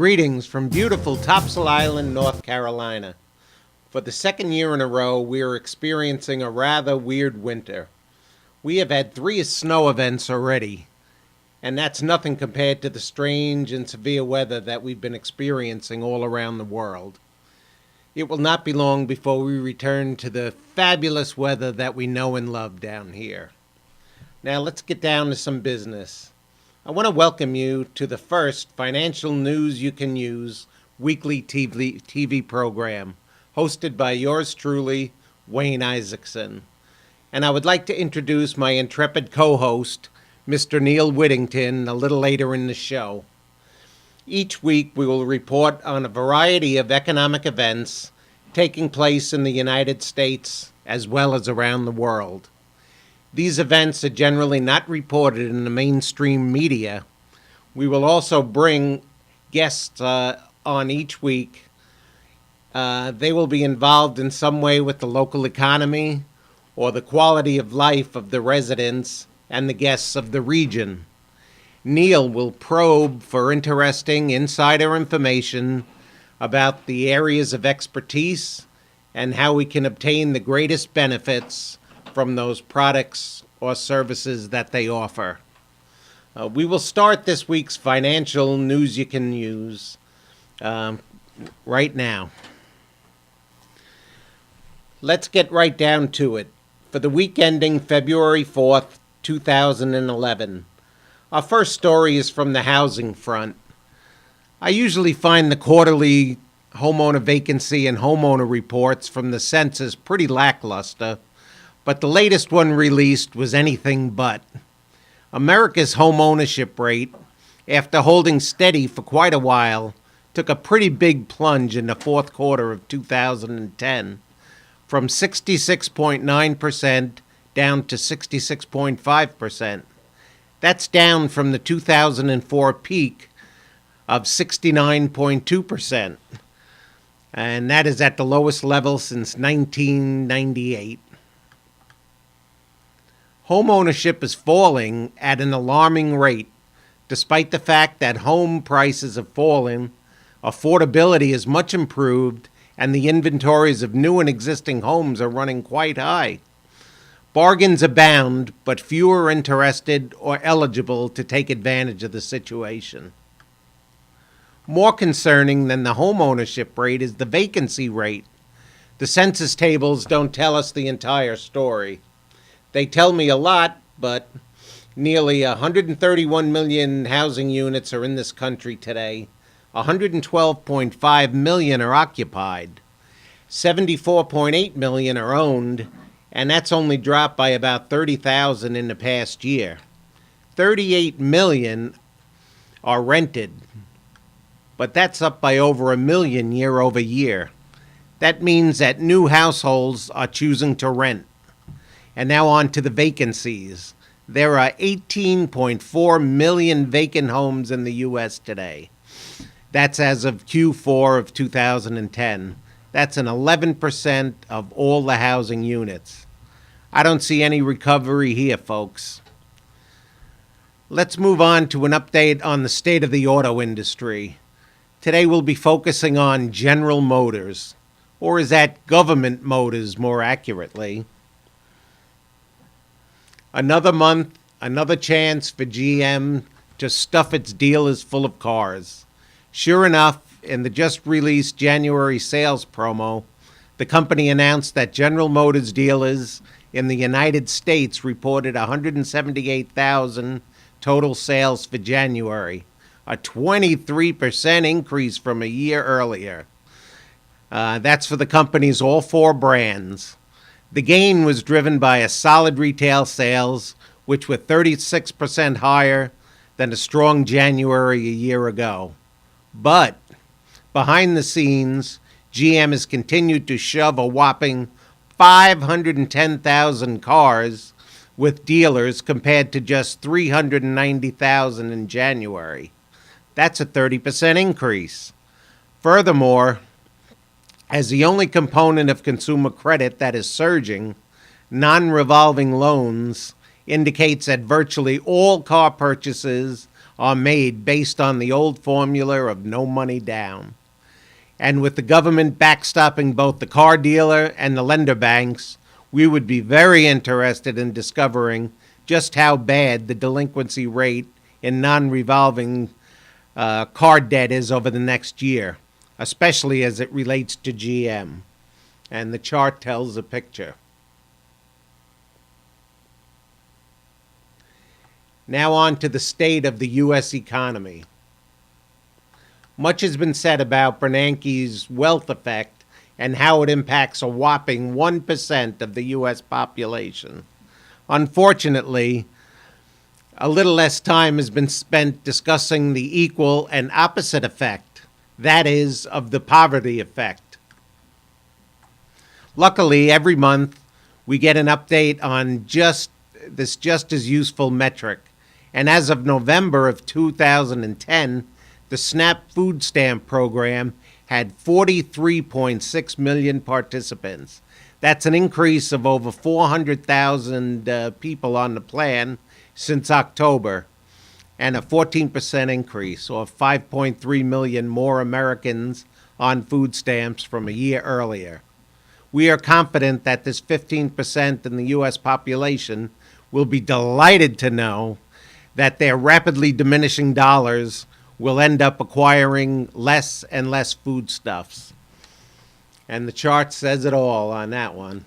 Greetings from beautiful Topsail Island, North Carolina. For the second year in a row, we are experiencing a rather weird winter. We have had 3 snow events already, and that's nothing compared to the strange and severe weather that we've been experiencing all around the world. It will not be long before we return to the fabulous weather that we know and love down here. Now let's get down to some business. I want to welcome you to the first Financial News You Can Use weekly TV program, hosted by yours truly, Wayne Isaksen. And I would like to introduce my intrepid co-host, Mr. Neal Whittington, a little later in the show. Each week we will report on a variety of economic events taking place in the United States as well as around the world. These events are generally not reported in the mainstream media. We will also bring guests on each week. They will be involved in some way with the local economy or the quality of life of the residents and the guests of the region. Neal will probe for interesting insider information about the areas of expertise and how we can obtain the greatest benefits from those products or services that they offer. We will start this week's Financial News You Can Use right now. Let's get right down to it. For the week ending February 4th, 2011, our first story is from the housing front. I usually find the quarterly homeowner vacancy and homeowner reports from the census pretty lackluster, but the latest one released was anything but. America's home ownership rate, after holding steady for quite a while, took a pretty big plunge in the fourth quarter of 2010, from 66.9% down to 66.5%. That's down from the 2004 peak of 69.2%, and that is at the lowest level since 1998. Home ownership is falling at an alarming rate. Despite the fact that home prices have fallen, affordability is much improved, and the inventories of new and existing homes are running quite high. Bargains abound, but fewer are interested or eligible to take advantage of the situation. More concerning than the home ownership rate is the vacancy rate. The census tables don't tell us the entire story. They tell me a lot, but nearly 131 million housing units are in this country today. 112.5 million are occupied. 74.8 million are owned, and that's only dropped by about 30,000 in the past year. 38 million are rented, but that's up by over a million year over year. That means that new households are choosing to rent. And now on to the vacancies. There are 18.4 million vacant homes in the U.S. today. That's as of Q4 of 2010. That's an 11% of all the housing units. I don't see any recovery here, folks. Let's move on to an update on the state of the auto industry. Today we'll be focusing on General Motors, or is that Government Motors more accurately. Another month, another chance for GM to stuff its dealers full of cars. Sure enough, in the just-released January sales promo, the company announced that General Motors dealers in the United States reported 178,000 total sales for January, a 23% increase from a year earlier. That's for the company's all 4 brands. The gain was driven by a solid retail sales, which were 36% higher than a strong January a year ago. But behind the scenes, GM has continued to shove a whopping 510,000 cars with dealers compared to just 390,000 in January. That's a 30% increase. Furthermore, as the only component of consumer credit that is surging, non-revolving loans indicates that virtually all car purchases are made based on the old formula of no money down. And with the government backstopping both the car dealer and the lender banks, we would be very interested in discovering just how bad the delinquency rate in non-revolving car debt is over the next year, especially as it relates to GM. And the chart tells a picture. Now on to the state of the U.S. economy. Much has been said about Bernanke's wealth effect and how it impacts a whopping 1% of the U.S. population. Unfortunately, a little less time has been spent discussing the equal and opposite effect, that is, of the poverty effect. Luckily, every month we get an update on just as useful metric. And as of November of 2010, the SNAP food stamp program had 43.6 million participants. That's an increase of over 400,000 people on the plan since October, and a 14% increase, or 5.3 million more Americans on food stamps from a year earlier. We are confident that this 15% in the U.S. population will be delighted to know that their rapidly diminishing dollars will end up acquiring less and less foodstuffs. And the chart says it all on that one.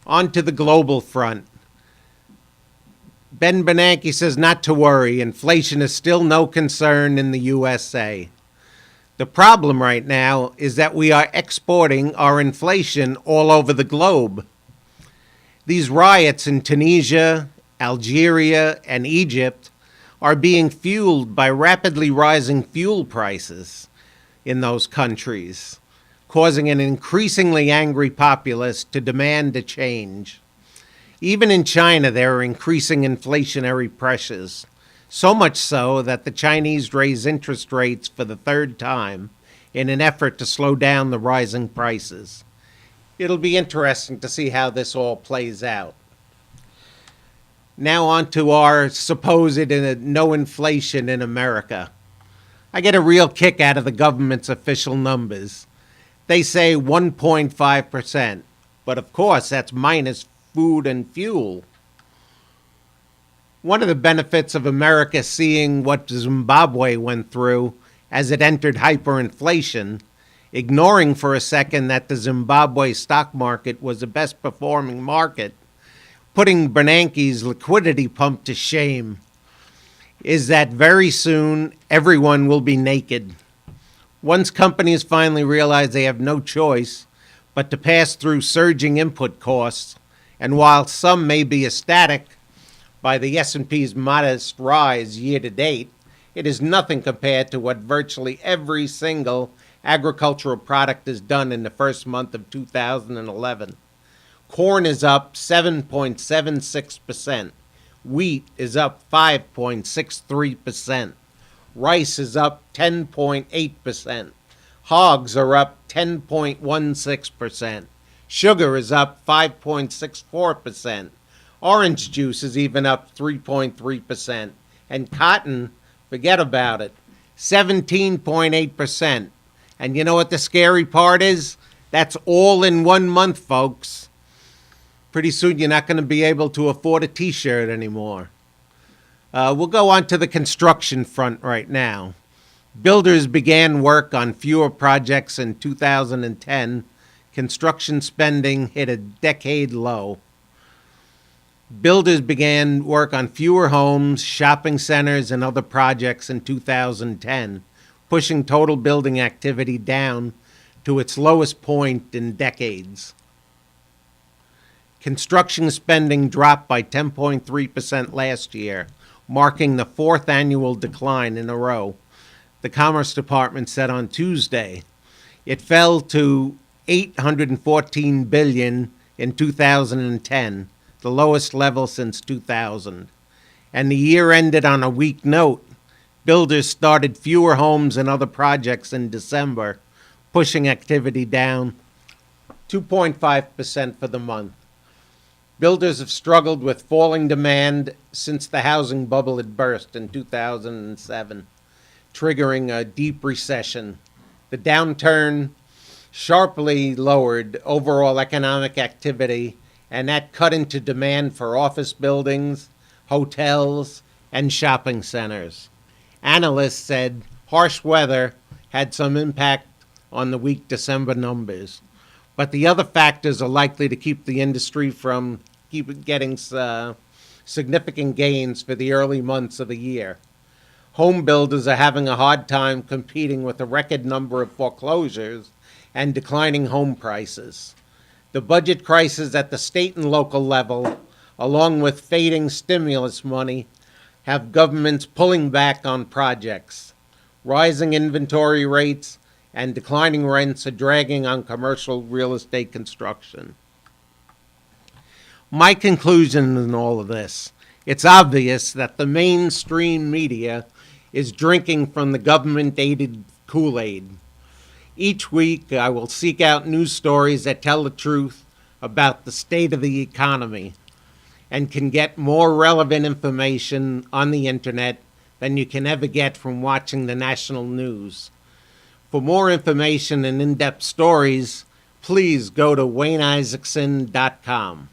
On to the global front. Ben Bernanke says not to worry, inflation is still no concern in the USA. The problem right now is that we are exporting our inflation all over the globe. These riots in Tunisia, Algeria, and Egypt are being fueled by rapidly rising fuel prices in those countries, causing an increasingly angry populace to demand a change. Even in China, there are increasing inflationary pressures. So much so that the Chinese raise interest rates for the third time in an effort to slow down the rising prices. It'll be interesting to see how this all plays out. Now on to our supposed no inflation in America. I get a real kick out of the government's official numbers. They say 1.5%, but of course that's minus food and fuel. One of the benefits of America seeing what Zimbabwe went through as it entered hyperinflation, ignoring for a second that the Zimbabwe stock market was the best performing market, putting Bernanke's liquidity pump to shame, is that very soon everyone will be naked. Once companies finally realize they have no choice but to pass through surging input costs, and while some may be ecstatic by the S&P's modest rise year to date, it is nothing compared to what virtually every single agricultural product has done in the first month of 2011. Corn is up 7.76%. Wheat is up 5.63%. Rice is up 10.8%. Hogs are up 10.16%. Sugar is up 5.64%. Orange juice is even up 3.3%. And cotton, forget about it, 17.8%. And you know what the scary part is? That's all in 1 month, folks. Pretty soon you're not going to be able to afford a t-shirt anymore. We'll go on to the construction front right now. Builders began work on fewer projects in 2010. Construction spending hit a decade low. Builders began work on fewer homes, shopping centers, and other projects in 2010, pushing total building activity down to its lowest point in decades. Construction spending dropped by 10.3% last year, marking the fourth annual decline in a row. The Commerce Department said on Tuesday it fell to $814 billion in 2010, the lowest level since 2000. And the year ended on a weak note. Builders started fewer homes and other projects in December, pushing activity down 2.5% for the month. Builders have struggled with falling demand since the housing bubble had burst in 2007, triggering a deep recession. The downturn sharply lowered overall economic activity, and that cut into demand for office buildings, hotels, and shopping centers. Analysts said harsh weather had some impact on the weak December numbers, but the other factors are likely to keep the industry from getting significant gains for the early months of the year. Home builders are having a hard time competing with a record number of foreclosures and declining home prices. The budget crisis at the state and local level, along with fading stimulus money, have governments pulling back on projects. Rising inventory rates and declining rents are dragging on commercial real estate construction. My conclusion in all of this, it's obvious that the mainstream media is drinking from the government-aided Kool-Aid. Each week, I will seek out news stories that tell the truth about the state of the economy and can get more relevant information on the internet than you can ever get from watching the national news. For more information and in-depth stories, please go to WayneIsaksen.com.